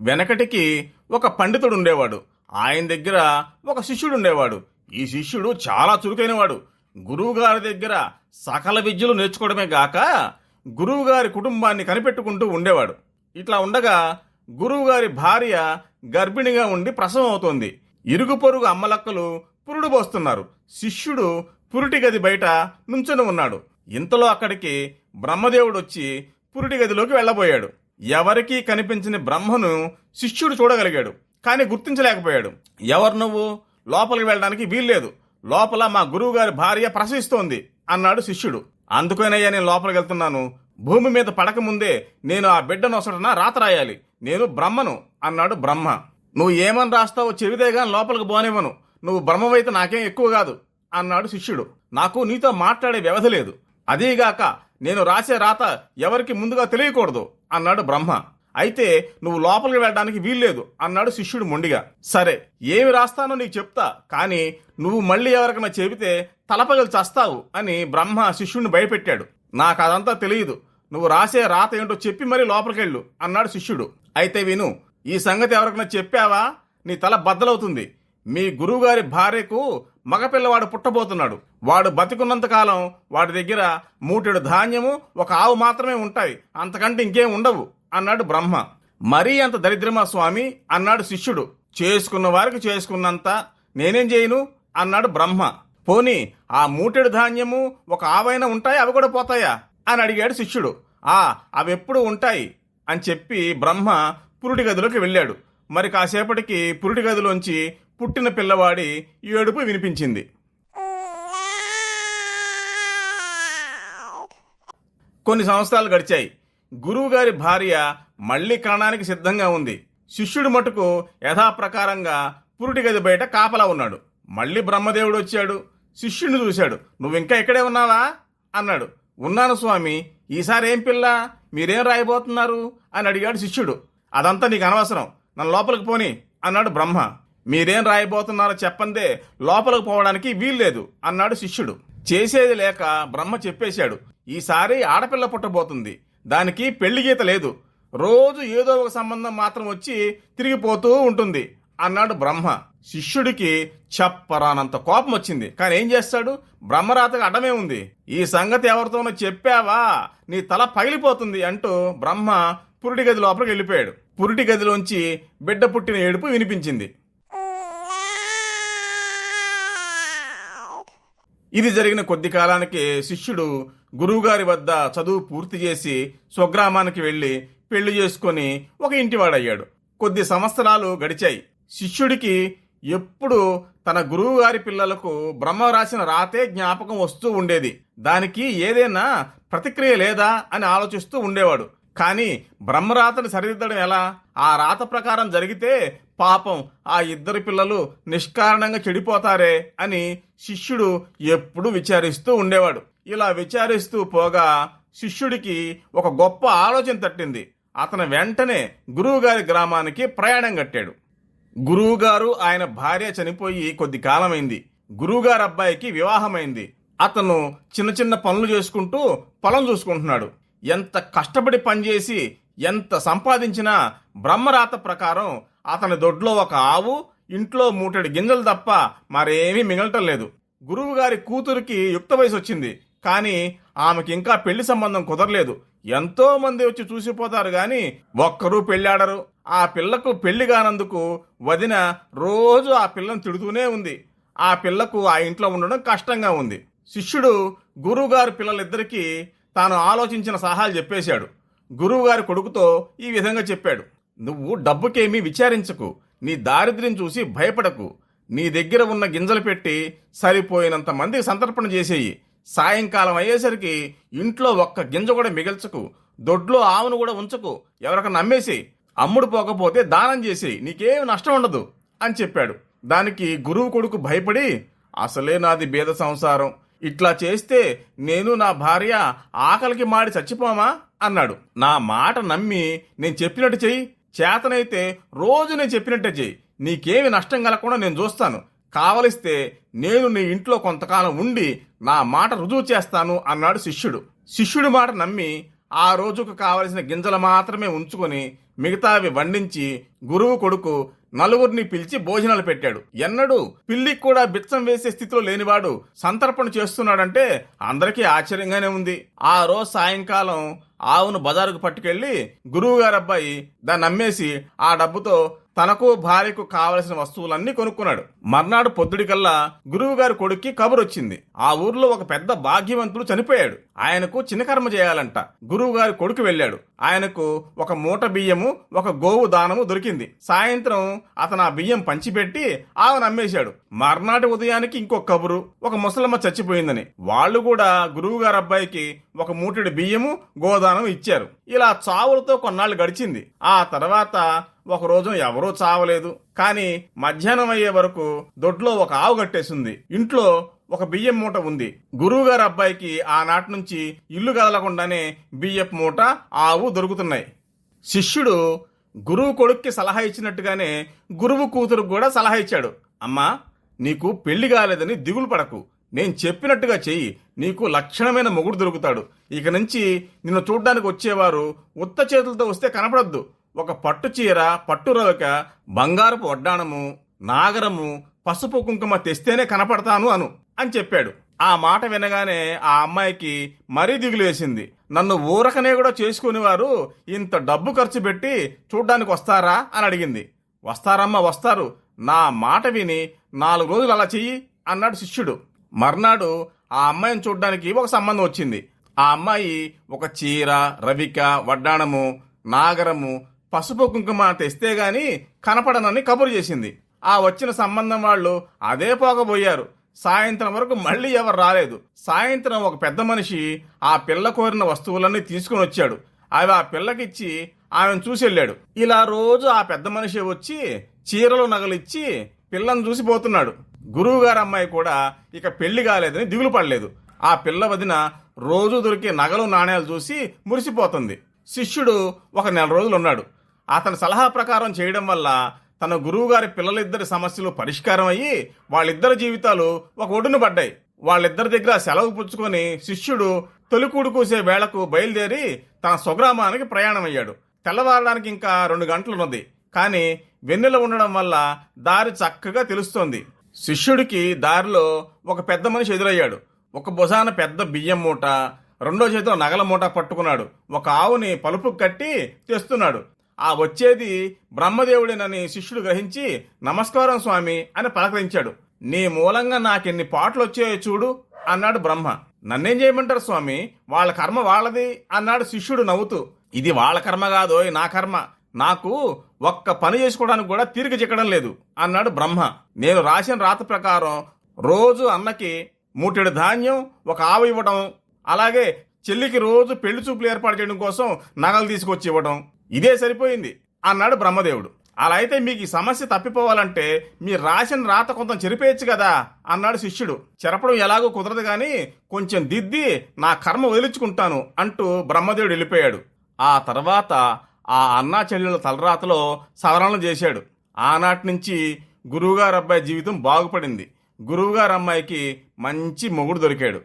వెనకటికి ఒక పండితుడు ఉండేవాడు. ఆయన దగ్గర ఒక శిష్యుడు ఉండేవాడు. ఈ శిష్యుడు చాలా చురుకైనవాడు. గురువుగారి దగ్గర సకల విద్యలు నేర్చుకోవడమే గాక గురువుగారి కుటుంబాన్ని కనిపెట్టుకుంటూ ఉండేవాడు. ఇట్లా ఉండగా గురువుగారి భార్య గర్భిణిగా ఉండి ప్రసవం అవుతోంది. ఇరుగు పొరుగు అమ్మలక్కలు పురుడు పోస్తున్నారు. శిష్యుడు పురిటి గది బయట నుంచుని ఉన్నాడు. ఇంతలో అక్కడికి బ్రహ్మదేవుడు వచ్చి పురిటి గదిలోకి వెళ్ళబోయాడు. ఎవరికీ కనిపించని బ్రహ్మను శిష్యుడు చూడగలిగాడు, కానీ గుర్తించలేకపోయాడు. ఎవరు నువ్వు? లోపలికి వెళ్ళడానికి వీల్లేదు, లోపల మా గురువుగారి భార్య ప్రసవిస్తోంది అన్నాడు శిష్యుడు. అందుకనయ్యా నేను లోపలికి వెళ్తున్నాను. భూమి మీద పడకముందే నేను ఆ బిడ్డ నొసటన రాత రాయాలి. నేను బ్రహ్మను అన్నాడు బ్రహ్మ. నువ్వు ఏమని రాస్తావో చెబితేగా లోపలికి పోనివ్వను. నువ్వు బ్రహ్మవైతే నాకేం ఎక్కువ కాదు అన్నాడు శిష్యుడు. నాకు నీతో మాట్లాడే వ్యవధి లేదు. అదీగాక నేను రాసే రాత ఎవరికి ముందుగా తెలియకూడదు అన్నాడు బ్రహ్మ. అయితే నువ్వు లోపలికి వెళ్ళడానికి వీల్లేదు అన్నాడు శిష్యుడు మొండిగా. సరే, ఏమి రాస్తానో నీకు చెప్తా, కానీ నువ్వు మళ్ళీ ఎవరికైనా చెబితే తలపగలి చస్తావు అని బ్రహ్మ శిష్యుడిని భయపెట్టాడు. నాకు అదంతా తెలియదు, నువ్వు రాసే రాత ఏంటో చెప్పి మరీ లోపలికెళ్ళు అన్నాడు శిష్యుడు. అయితే విను, ఈ సంగతి ఎవరికైనా చెప్పావా నీ తల బద్దలవుతుంది. మీ గురువుగారి భార్యకు మగపిల్లవాడు పుట్టబోతున్నాడు. వాడు బతికున్నంత కాలం వాడి దగ్గర మూటెడు ధాన్యము, ఒక ఆవు మాత్రమే ఉంటాయి, అంతకంటే ఇంకేం ఉండవు అన్నాడు బ్రహ్మ. మరీ అంత దరిద్రమా స్వామి అన్నాడు శిష్యుడు. చేసుకున్న వారికి చేసుకున్నంత నేనేం చేయను అన్నాడు బ్రహ్మ. పోనీ ఆ మూటెడు ధాన్యము ఒక ఆవైనా ఉంటాయి, అవి కూడా పోతాయా అని అడిగాడు శిష్యుడు. అవెప్పుడు ఉంటాయి అని చెప్పి బ్రహ్మ పురుటి గదిలోకి వెళ్ళాడు. మరి కాసేపటికి పురుటి గదిలోంచి పుట్టిన పిల్లవాడి ఏడుపు వినిపించింది. కొన్ని సంవత్సరాలు గడిచాయి. గురువుగారి భార్య మళ్లీ కణానికి సిద్ధంగా ఉంది. శిష్యుడు మటుకు యథాప్రకారంగా పురుటి గది బయట కాపలా ఉన్నాడు. మళ్లీ బ్రహ్మదేవుడు వచ్చాడు. శిష్యుడిని చూశాడు. నువ్వింకా ఇక్కడే ఉన్నావా అన్నాడు. ఉన్నాను స్వామి. ఈసారి ఏం పిల్ల, మీరేం రాయబోతున్నారు అని అడిగాడు శిష్యుడు. అదంతా నీకు అనవసరం, నన్ను లోపలికి పోని అన్నాడు బ్రహ్మ. మీరేం రాయబోతున్నారో చెప్పందే లోపలికి పోవడానికి వీల్లేదు అన్నాడు శిష్యుడు. చేసేది లేక బ్రహ్మ చెప్పేశాడు. ఈసారి ఆడపిల్ల పుట్టబోతుంది, దానికి పెళ్లి గీత లేదు, రోజు ఏదో ఒక సంబంధం మాత్రం వచ్చి తిరిగిపోతూ ఉంటుంది అన్నాడు బ్రహ్మ. శిష్యుడికి చెప్పరానంత కోపం వచ్చింది. కానీ ఏం చేస్తాడు, బ్రహ్మరాతకు అడ్డమే ఉంది. ఈ సంగతి ఎవరితోనో చెప్పావా నీ తల పగిలిపోతుంది అంటూ బ్రహ్మ పురిటి గది లోపలికి వెళ్ళిపోయాడు. పురిటి గదిలోంచి బిడ్డ పుట్టిన ఏడుపు వినిపించింది. ఇది జరిగిన కొద్ది కాలానికి శిష్యుడు గురువుగారి వద్ద చదువు పూర్తి చేసి స్వగ్రామానికి వెళ్లి పెళ్లి చేసుకుని ఒక ఇంటివాడయ్యాడు. కొద్ది సంవత్సరాలు గడిచాయి. శిష్యుడికి ఎప్పుడు తన గురువుగారి పిల్లలకు బ్రహ్మ రాసిన రాతే జ్ఞాపకం వస్తూ ఉండేది. దానికి ఏదైనా ప్రతిక్రియ లేదా అని ఆలోచిస్తూ ఉండేవాడు. కానీ బ్రహ్మరాతని సరిదిద్దడం ఎలా? ఆ రాత ప్రకారం జరిగితే పాపం ఆ ఇద్దరు పిల్లలు నిష్కారణంగా చెడిపోతారే అని శిష్యుడు ఎప్పుడు విచారిస్తూ ఉండేవాడు. ఇలా విచారిస్తూ పోగా శిష్యుడికి ఒక గొప్ప ఆలోచన తట్టింది. అతను వెంటనే గురువుగారి గ్రామానికి ప్రయాణం కట్టాడు. గురువుగారు ఆయన భార్య చనిపోయి కొద్ది కాలమైంది. గురువుగారి అబ్బాయికి వివాహమైంది. అతను చిన్న చిన్న పనులు చేసుకుంటూ పొలం చూసుకుంటున్నాడు. ఎంత కష్టపడి పనిచేసి ఎంత సంపాదించినా బ్రహ్మరాత ప్రకారం అతని దొడ్లో ఒక ఆవు, ఇంట్లో మూటెడు గింజలు తప్ప మరేమీ మిగలటం లేదు. గురువుగారి కూతురికి యుక్త వయసు వచ్చింది, కానీ ఆమెకి ఇంకా పెళ్లి సంబంధం కుదరలేదు. ఎంతో మంది వచ్చి చూసిపోతారు గాని ఒక్కరూ పెళ్ళాడరు. ఆ పిల్లకు పెళ్లి కానందుకు వదిన రోజు ఆ పిల్లను తిడుతూనే ఉంది. ఆ పిల్లకు ఆ ఇంట్లో ఉండడం కష్టంగా ఉంది. శిష్యుడు గురువుగారి పిల్లలిద్దరికీ తాను ఆలోచించిన సలహాలు చెప్పేశాడు. గురువుగారి కొడుకుతో ఈ విధంగా చెప్పాడు. నువ్వు డబ్బుకేమీ విచారించకు, నీ దారిద్ర్యం చూసి భయపడకు. నీ దగ్గర ఉన్న గింజలు పెట్టి సరిపోయినంత మందికి సంతర్పణ చేసేయి. సాయంకాలం అయ్యేసరికి ఇంట్లో ఒక్క గింజ కూడా మిగల్చకు. దొడ్లో ఆవును కూడా ఉంచకు. ఎవరికన్నా అమ్మేసేయి. అమ్ముడు పోకపోతే దానం చేసేయి, నీకేమి నష్టం ఉండదు అని చెప్పాడు. దానికి గురువు కొడుకు భయపడి, అసలే నాది బీద సంసారం, ఇట్లా చేస్తే నేను నా భార్య ఆకలికి మాడి చచ్చిపోమా అన్నాడు. నా మాట నమ్మి నేను చెప్పినట్టు చెయ్యి, చేతనైతే రోజు నేను చెప్పినట్టే చెయ్యి, నీకేమి నష్టం కలగకుండా నేను చూస్తాను. కావలిస్తే నేను నీ ఇంట్లో కొంతకాలం ఉండి నా మాట రుజువు చేస్తాను అన్నాడు శిష్యుడు. శిష్యుడి మాట నమ్మి ఆ రోజుకు కావలసిన గింజలు మాత్రమే ఉంచుకొని మిగతావి వండించి గురువు కొడుకు నలుగురిని పిలిచి భోజనాలు పెట్టాడు. ఎన్నడూ పిల్లికి కూడా బిచ్చం వేసే స్థితిలో లేనివాడు సంతర్పణ చేస్తున్నాడంటే అందరికీ ఆశ్చర్యంగానే ఉంది. ఆ రోజు సాయంకాలం ఆవును బజారుకు పట్టుకెళ్లి గురువు గారి అబ్బాయి దాన్ని అమ్మేసి ఆ డబ్బుతో తనకు భార్యకు కావలసిన వస్తువులన్నీ కొనుక్కున్నాడు. మర్నాడు పొద్దుడికల్లా గురువు గారి కొడుక్కి కబురొచ్చింది. ఆ ఊర్లో ఒక పెద్ద భాగ్యవంతుడు చనిపోయాడు. ఆయనకు చిన్నకర్మ చేయాలంట. గురువు గారి కొడుకు వెళ్ళాడు. ఆయనకు ఒక మూట బియ్యము, ఒక గోవు దానము దొరికింది. సాయంత్రం అతను ఆ బియ్యం పంచిపెట్టి ఆమెను అమ్మేశాడు. మర్నాటి ఉదయానికి ఇంకొక కబురు, ఒక ముసలమ్మ చచ్చిపోయిందని. వాళ్ళు కూడా గురువు గారి అబ్బాయికి ఒక మూటెడు బియ్యము, గోదానం ఇచ్చారు. ఇలా చావులతో కొన్నాళ్ళు గడిచింది. ఆ తర్వాత ఒక రోజు ఎవరూ చావలేదు. కానీ మధ్యాహ్నం అయ్యే వరకు దొడ్లో ఒక ఆవు కట్టేసింది. ఇంట్లో ఒక బియ్యం మూట ఉంది. గురువుగారి అబ్బాయికి ఆనాటి నుంచి ఇల్లు కదలకుండానే బియ్యపు మూట, ఆవు దొరుకుతున్నాయి. శిష్యుడు గురువు కొడుక్కి సలహా ఇచ్చినట్టుగానే గురువు కూతురు కూడా సలహా ఇచ్చాడు. అమ్మా, నీకు పెళ్లి కాలేదని దిగులు పడకు. నేను చెప్పినట్టుగా చెయ్యి. నీకు లక్షణమైన మొగుడు దొరుకుతాడు. ఇక నుంచి నిన్ను చూడ్డానికి వచ్చేవారు ఉత్త చేతులతో వస్తే కనపడద్దు. ఒక పట్టు చీర, పట్టు రవిక, బంగారపు వడ్డాణము, నాగరము, పసుపు కుంకుమ తెస్తేనే కనపడతాను అని చెప్పాడు. ఆ మాట వినగానే ఆ అమ్మాయికి మరీ దిగులు వేసింది. నన్ను ఊరకనే కూడా చేసుకునేవారు ఇంత డబ్బు ఖర్చు పెట్టి చూడ్డానికి వస్తారా అని అడిగింది. వస్తారమ్మా, వస్తారు. నా మాట విని 4 రోజులు అలా చెయ్యి అన్నాడు శిష్యుడు. మర్నాడు ఆ అమ్మాయిని చూడ్డానికి ఒక సంబంధం వచ్చింది. ఆ అమ్మాయి ఒక చీర, రవిక, వడ్డాణము, నాగరము, పసుపు కుంకుమ తెస్తే గాని కనపడనని కబురు చేసింది. ఆ వచ్చిన సంబంధం వాళ్ళు అదే పోగబోయారు. సాయంత్రం వరకు మళ్ళీ ఎవరు రాలేదు. సాయంత్రం ఒక పెద్ద మనిషి ఆ పిల్ల కోరిన వస్తువులన్నీ తీసుకుని వచ్చాడు. అవి ఆ పిల్లకిచ్చి ఆమెను చూసి వెళ్ళాడు. ఇలా రోజు ఆ పెద్ద మనిషి వచ్చి చీరలు నగలిచ్చి పిల్లను చూసిపోతున్నాడు. గురువు గారి అమ్మాయి కూడా ఇక పెళ్లి కాలేదని దిగులు పడలేదు. ఆ పిల్ల వదిన రోజు దొరికే నగలు, నాణ్యాలు చూసి మురిసిపోతుంది. శిష్యుడు ఒక 1 నెల రోజులు ఉన్నాడు. అతని సలహా ప్రకారం చేయడం వల్ల తన గురువుగారి పిల్లలిద్దరి సమస్యలు పరిష్కారం అయ్యి వాళ్ళిద్దరి జీవితాలు ఒక ఒడ్డున పడ్డాయి. వాళ్ళిద్దరి దగ్గర సెలవు పుచ్చుకొని శిష్యుడు తొలికూడు కూసే వేళకు బయలుదేరి తన స్వగ్రామానికి ప్రయాణమయ్యాడు. తెల్లవారడానికి ఇంకా 2 గంటలున్నది. కానీ వెన్నెల ఉండడం వల్ల దారి చక్కగా తెలుస్తోంది. శిష్యుడికి దారిలో ఒక పెద్ద మనిషి ఎదురయ్యాడు. ఒక భుజాన పెద్ద బియ్యం మూట, రెండో చేతిలో నగల మూట పట్టుకున్నాడు. ఒక ఆవుని పలుపు కట్టి తెస్తున్నాడు. ఆ వచ్చేది బ్రహ్మదేవుడేనని శిష్యుడు గ్రహించి నమస్కారం స్వామి అని పలకరించాడు. నీ మూలంగా నాకెన్ని పాటలు వచ్చాయో చూడు అన్నాడు బ్రహ్మ. నన్నేం చేయమంటారు స్వామి, వాళ్ళ కర్మ వాళ్ళది అన్నాడు శిష్యుడు నవ్వుతూ. ఇది వాళ్ళ కర్మ కాదోయ్, నా కర్మ. నాకు ఒక్క పని చేసుకోవడానికి కూడా తీరిక చిక్కడం లేదు అన్నాడు బ్రహ్మ. నేను రాసిన రాత ప్రకారం రోజు అన్నకి మూటెడు ధాన్యం, ఒక ఆవు ఇవ్వడం, అలాగే చెల్లికి రోజు పెళ్లి చూపులు ఏర్పాటు చేయడం కోసం నగలు తీసుకొచ్చి ఇవ్వడం, ఇదే సరిపోయింది అన్నాడు బ్రహ్మదేవుడు. అలా అయితే మీకు ఈ సమస్య తప్పిపోవాలంటే మీరు రాసిన రాత కొంత చెరిపేయచ్చు కదా అన్నాడు శిష్యుడు. చెరపడం ఎలాగో కుదరదు గాని కొంచెం దిద్ది నా కర్మ వదిలించుకుంటాను అంటూ బ్రహ్మదేవుడు వెళ్ళిపోయాడు. ఆ తర్వాత ఆ అన్నా చెల్లెల తలరాతలో సవరణలు చేశాడు. ఆనాటి నుంచి గురువుగారు అబ్బాయి జీవితం బాగుపడింది. గురువుగారు అమ్మాయికి మంచి మొగుడు దొరికాడు.